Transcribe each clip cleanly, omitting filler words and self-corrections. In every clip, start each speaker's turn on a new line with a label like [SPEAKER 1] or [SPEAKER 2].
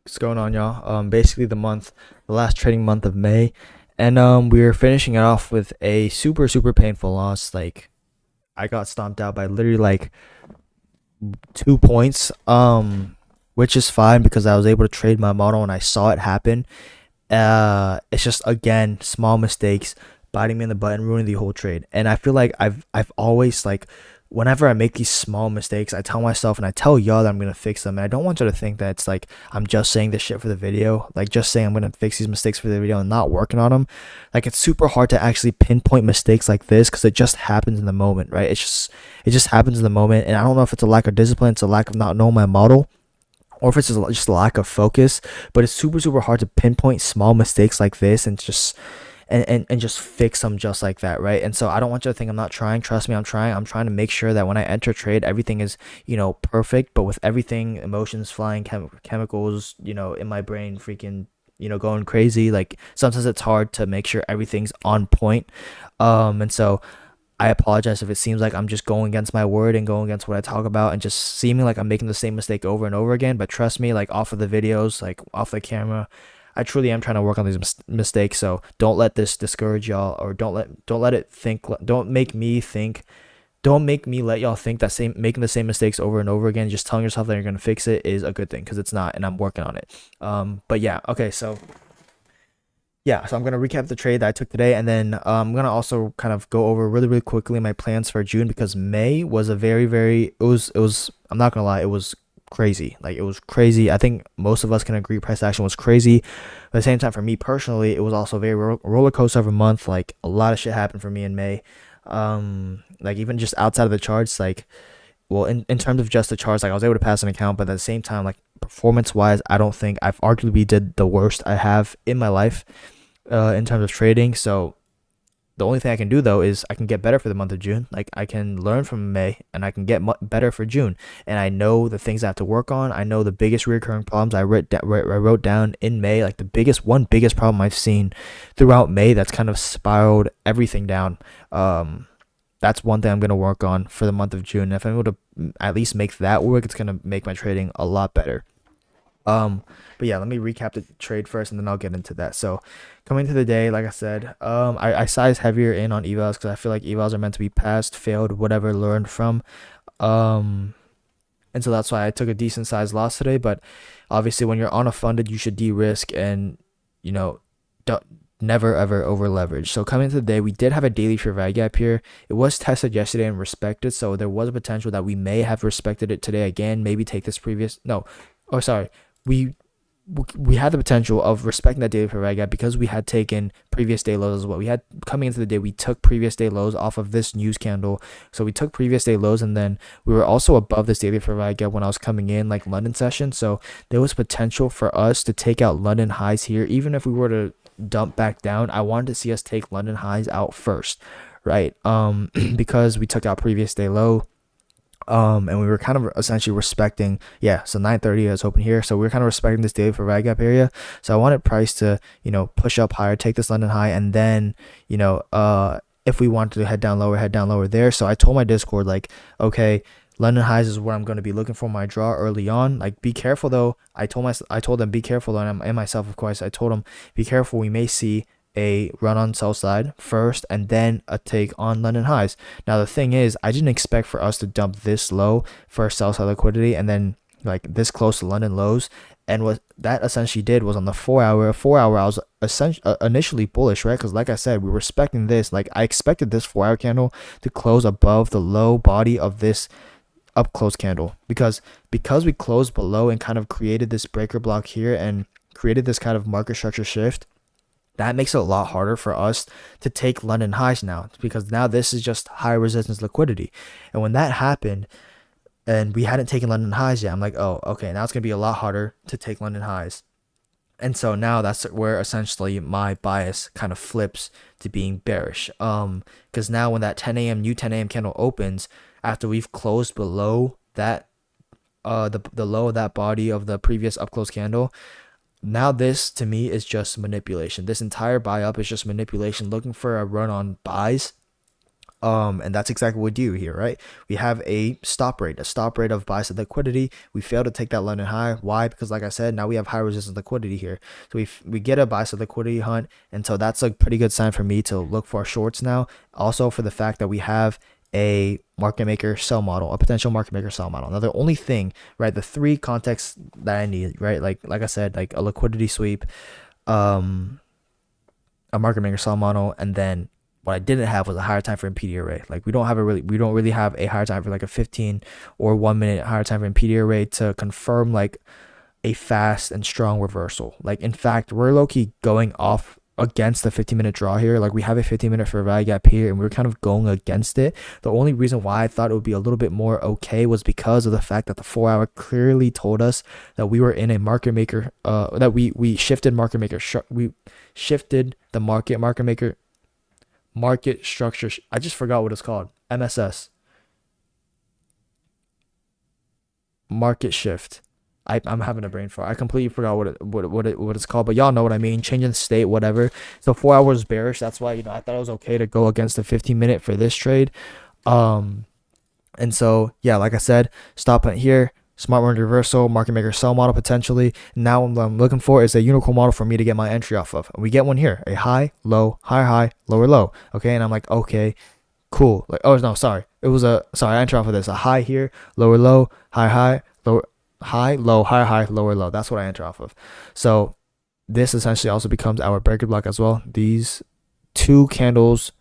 [SPEAKER 1] What's going on, y'all? Basically the last trading month of May, and we were finishing it off with a super painful loss. Like I got stomped out by literally like 2 points. Which is fine because I was able to trade my model and I saw it happen. It's just again small mistakes biting me in the butt and ruining the whole trade. And I feel like I've always like whenever I make these small mistakes, I tell myself and I tell y'all that I'm gonna fix them. And I don't want you to think that it's like I'm just saying this shit for the video, like just saying I'm gonna fix these mistakes for the video and not working on them. Like it's super hard to actually pinpoint mistakes like this because it just happens in the moment, right? It just happens in the moment, and I don't know if it's a lack of discipline, it's a lack of not knowing my model, or if it's just a lack of focus. But it's super hard to pinpoint small mistakes like this and just fix them just like that, right? And so I don't want you to think I'm not trying. Trust me, I'm trying to make sure that when I enter trade, everything is perfect. But with everything, emotions flying, chemicals, in my brain, freaking going crazy. Like sometimes it's hard to make sure everything's on point. And so I apologize if it seems like I'm just going against my word and going against what I talk about and just seeming like I'm making the same mistake over and over again. But trust me, like off of the videos, like off the camera, I truly am trying to work on these mistakes. So don't let this discourage y'all, or don't let it think. Don't make me think. Don't make me let y'all think that same making the same mistakes over and over again, just telling yourself that you're gonna fix it is a good thing, because it's not, and I'm working on it. But yeah, okay, so yeah, so I'm gonna recap the trade that I took today, and then I'm gonna also kind of go over really quickly my plans for June, because May was a very it was I'm not gonna lie, it was crazy. Like it was crazy. I think most of us can agree price action was crazy. But at the same time, for me personally, it was also a very roller coaster of a month. Like a lot of shit happened for me in May. Like even just outside of the charts, like well, in terms of just the charts, like I was able to pass an account, but at the same time, like performance wise, I don't think I've arguably did the worst I have in my life in terms of trading. So the only thing I can do though is I can get better for the month of June. Like I can learn from May and I can get better for June. And I know the things I have to work on. I know the biggest recurring problems I wrote down in May. Like the biggest problem I've seen throughout May that's kind of spiraled everything down. That's one thing I'm gonna work on for the month of June. If I'm able to at least make that work, it's gonna make my trading a lot better. Um, but yeah, let me recap the trade first, and then I'll get into that. So, coming to the day, like I said, I size heavier in on evals because I feel like evals are meant to be passed, failed, whatever, learned from. Um, and so that's why I took a decent size loss today. But obviously, when you're on a funded, you should de-risk and you know, don't never ever over leverage. So coming into the day, we did have a daily fair value gap here. It was tested yesterday and respected, so there was a potential that we may have respected it today again. Maybe take this previous no, oh sorry, we we had the potential of respecting that daily fair value gap because we had taken previous day lows as well. We had coming into the day, we took previous day lows off of this news candle. So we took previous day lows, and then we were also above this daily fair value gap when I was coming in, like London session. So there was potential for us to take out London highs here. Even if we were to dump back down, I wanted to see us take London highs out first, right? Because we took out previous day low, and we were kind of essentially respecting, yeah, so 930 is open here, so we were kind of respecting this daily for value gap area. So I wanted price to push up higher, take this London high, and then if we wanted to head down lower there. So I told my Discord, like, okay, London highs is what I'm going to be looking for my draw early on. Like, be careful though. I told them be careful though, and myself, of course, I told them be careful. We may see a run on sell side first and then a take on London highs. Now the thing is, I didn't expect for us to dump this low for sell side liquidity and then like this close to London lows. And what that essentially did was on the 4 hour, I was essentially initially bullish, right? Because like I said, we were expecting this. Like I expected this 4 hour candle to close above the low body of this up close candle, because we closed below and kind of created this breaker block here and created this kind of market structure shift. That makes it a lot harder for us to take London highs now, because now this is just high resistance liquidity. And when that happened and we hadn't taken London highs yet, I'm like, oh, okay, now it's going to be a lot harder to take London highs. And so now that's where essentially my bias kind of flips to being bearish. Because now when that 10 a.m. new 10 a.m. candle opens, after we've closed below that, the low of that body of the previous up close candle, now this to me is just manipulation. This entire buy up is just manipulation, looking for a run on buys And that's exactly what we do here, right? We have a stop rate of buy side liquidity. We fail to take that London high. Why? Because like I said, now we have high resistance liquidity here. So we get a buy side liquidity hunt, and so that's a pretty good sign for me to look for shorts now. Also for the fact that we have a market maker sell model, a potential market maker sell model. Now the only thing, right, the three contexts that I need, right, like I said, like a liquidity sweep, um, a market maker sell model, and then what I didn't have was a higher time frame PD array. Like we don't really have a higher time for like a 15 or 1 minute higher time frame PD array to confirm like a fast and strong reversal. Like in fact, we're low key going off against the 15-minute draw here. Like we have a 15-minute fair value gap here, and we're kind of going against it. The only reason why I thought it would be a little bit more okay was because of the fact that the 4 hour clearly told us that we were in a market maker. That we shifted market maker. We shifted the market maker market structure. I just forgot what it's called. MSS. Market shift. I'm having a brain fart. I completely forgot what it's called, but y'all know what I mean. Changing the state, whatever. So 4 hours bearish. That's why I thought it was okay to go against the 15-minute for this trade. And so yeah, like I said, stop hunt here. Smart money reversal, market maker sell model potentially. Now what I'm looking for is a unicorn model for me to get my entry off of. And we get one here, a high, low, high, lower, low. Okay, and I'm like, okay, cool. Like, oh no, sorry, I enter off of this, a high here, lower, low, high, lower, high, low, high, lower, low. That's what I enter off of. So this essentially also becomes our breaker block as well. These two candles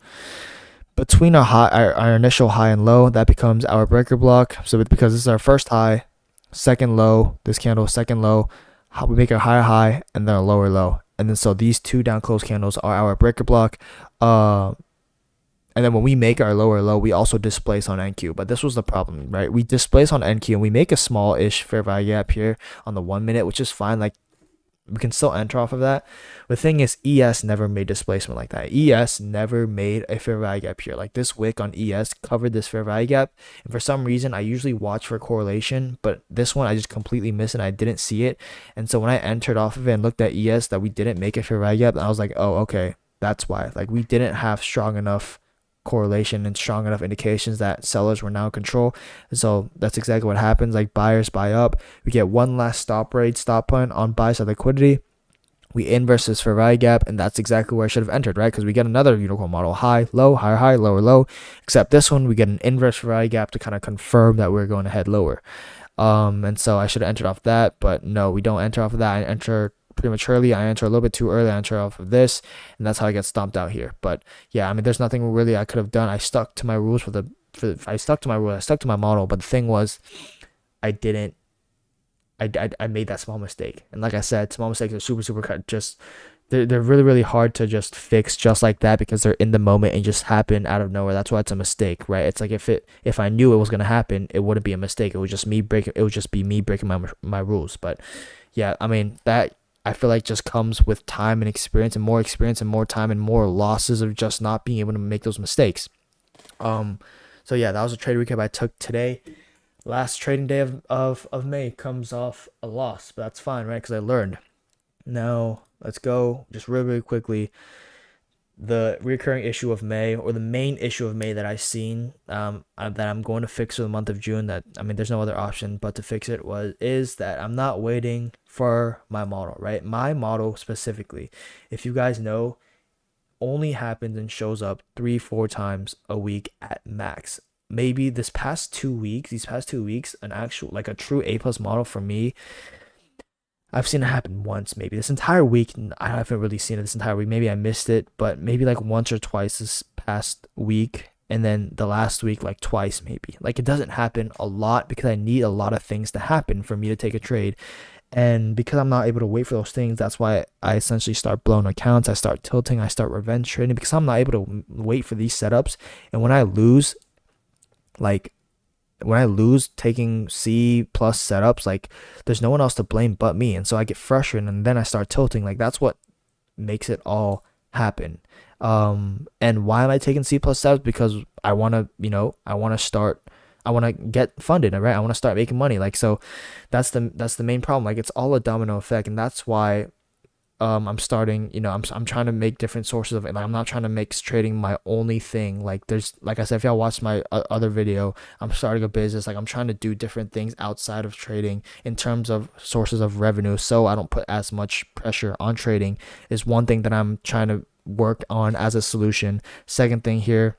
[SPEAKER 1] between our initial high and low, that becomes our breaker block. So because this is our first high, second low, this candle, second low, we make a higher high and then a lower low. And then so these two down close candles are our breaker block. And then when we make our lower low, we also displace on NQ. But this was the problem, right? We displace on NQ and we make a small-ish fair value gap here on the 1 minute, which is fine. Like we can still enter off of that. The thing is, ES never made displacement like that. ES never made a fair value gap here. Like this wick on ES covered this fair value gap. And for some reason, I usually watch for correlation, but this one I just completely missed and I didn't see it. And so when I entered off of it and looked at ES that we didn't make a fair value gap, I was like, oh, okay, that's why. Like we didn't have strong enough correlation and strong enough indications that sellers were now in control. And so that's exactly what happens. Like buyers buy up, we get one last stop punt on buy side liquidity, we inverse this fair value gap, and that's exactly where I should have entered, right? Because we get another unicorn model, high, low, higher, lower, low, except this one we get an inverse fair value gap to kind of confirm that we're going to head lower. And so I should have entered off that, but no, we don't enter off of that. I enter prematurely, I enter a little bit too early, I enter off of this, and that's how I get stomped out here. But yeah, I mean, there's nothing really I could have done. I stuck to my rules I stuck to my model, but the thing was, I didn't. I made that small mistake, and like I said, small mistakes are super cut. Just they're really hard to just fix just like that because they're in the moment and just happen out of nowhere. That's why it's a mistake, right? It's like if I knew it was gonna happen, it wouldn't be a mistake. It would just be me breaking my rules. But yeah, I mean that. I feel like just comes with time and experience and more time and more losses of just not being able to make those mistakes. So yeah, that was a trade recap I took today. Last trading day of May comes off a loss, but that's fine, right? Because I learned. Now let's go just really quickly. The recurring issue of May, or the main issue of May that I've seen, that I'm going to fix for the month of June, that I mean there's no other option but to fix it, is that I'm not waiting for my model, right? My model specifically, if you guys know, only happens and shows up 3-4 times a week at max. Maybe these past 2 weeks, an actual like a true A+ model for me, I've seen it happen once, maybe this entire week. I haven't really seen it this entire week. Maybe I missed it, but maybe like once or twice this past week, and then the last week like twice maybe. Like it doesn't happen a lot because I need a lot of things to happen for me to take a trade. And because I'm not able to wait for those things, that's why I essentially start blowing accounts. I start tilting. I start revenge trading because I'm not able to wait for these setups. And when I lose taking C plus setups, like there's no one else to blame but me, and so I get frustrated and then I start tilting. Like that's what makes it all happen. And why am I taking C plus setups? Because I want to get funded, right? I want to start making money. Like, so that's the main problem. Like it's all a domino effect, and that's why I'm starting, I'm trying to make different sources of it. Like, I'm not trying to make trading my only thing. Like, there's, like I said, if y'all watched my other video, I'm starting a business. Like, I'm trying to do different things outside of trading in terms of sources of revenue, so I don't put as much pressure on trading. Is one thing that I'm trying to work on as a solution. Second thing here,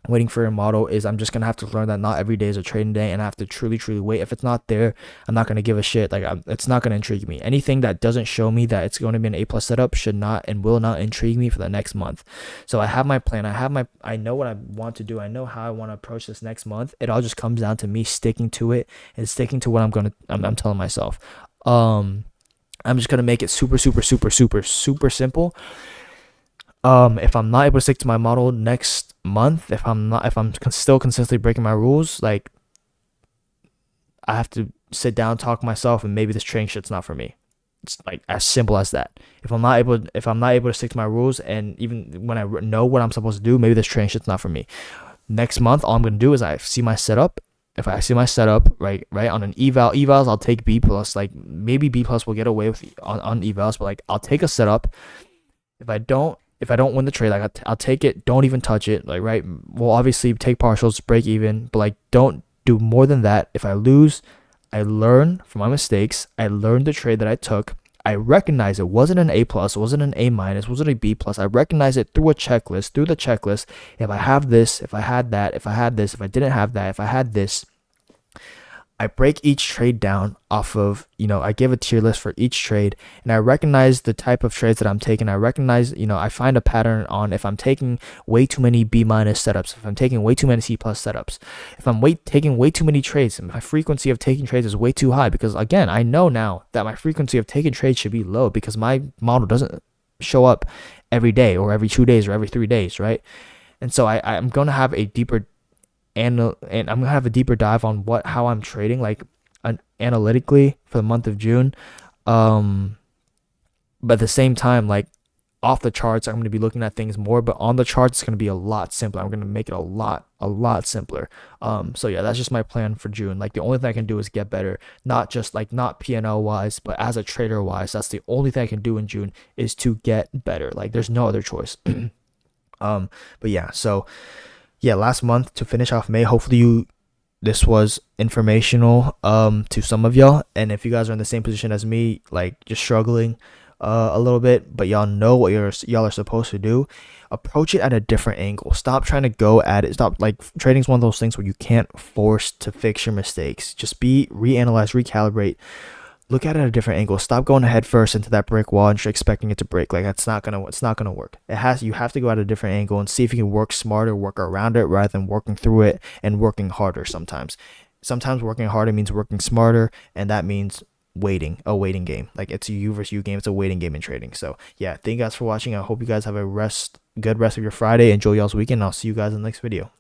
[SPEAKER 1] waiting for a model, is I'm just gonna have to learn that not every day is a trading day, and I have to truly wait. If it's not there, I'm not gonna give a shit. Like, it's not gonna intrigue me. Anything that doesn't show me that it's going to be an A+ setup should not and will not intrigue me for the next month. So I have my plan. I know what I want to do. I know how I want to approach this next month. It all just comes down to me sticking to it and sticking to what I'm telling myself. I'm just gonna make it super simple. If I'm not able to stick to my model next month, if I'm still consistently breaking my rules, like, I have to sit down, talk to myself, and maybe this trading shit's not for me. It's like as simple as that. If I'm not able to stick to my rules, and even when I know what I'm supposed to do, maybe this trading shit's not for me. Next month, all I'm gonna do is I see my setup. If I see my setup right on an evals, I'll take B+. Like, maybe B+ will get away with on evals, but like, I'll take a setup. If I don't win the trade, like, I'll take it. Don't even touch it. Like, right? We'll obviously take partials, break even, but like, don't do more than that. If I lose, I learn from my mistakes. I learned the trade that I took. I recognize it wasn't an A+, wasn't an A-, wasn't a B+. I recognize it through the checklist. If I have this, if I had that, if I had this, if I didn't have that, if I had this, I break each trade down off of, I give a tier list for each trade, and I recognize the type of trades that I'm taking. I recognize, I find a pattern on if I'm taking way too many B- setups, if I'm taking way too many C+ setups, if I'm taking way too many trades, and my frequency of taking trades is way too high, because again, I know now that my frequency of taking trades should be low because my model doesn't show up every day or every 2 days or every 3 days, right? And so I'm going to have a deeper and I'm gonna have a deeper dive on how I'm trading, like, analytically for the month of June. But at the same time, like, off the charts, I'm gonna be looking at things more, but on the charts, it's gonna be a lot simpler. I'm gonna make it a lot simpler. So yeah, that's just my plan for June. Like, the only thing I can do is get better, not just like, not P&L wise, but as a trader wise. That's the only thing I can do in June, is to get better. Like, there's no other choice. But yeah, so yeah, last month to finish off May. Hopefully this was informational to some of y'all, and if you guys are in the same position as me, like, just struggling a little bit, but y'all know what y'all are supposed to do, approach it at a different angle. Stop trying to go at it. Stop, like, trading's one of those things where you can't force to fix your mistakes. Just reanalyze, recalibrate. Look at it at a different angle. Stop going head first into that brick wall and expecting it to break. Like, it's not gonna work. You have to go at a different angle and see if you can work smarter, work around it, rather than working through it and working harder. Sometimes working harder means working smarter, and that means a waiting game. Like, it's a you versus you game. It's a waiting game in trading. So yeah, thank you guys for watching. I hope you guys have a good rest of your Friday. Enjoy y'all's weekend. I'll see you guys in the next video.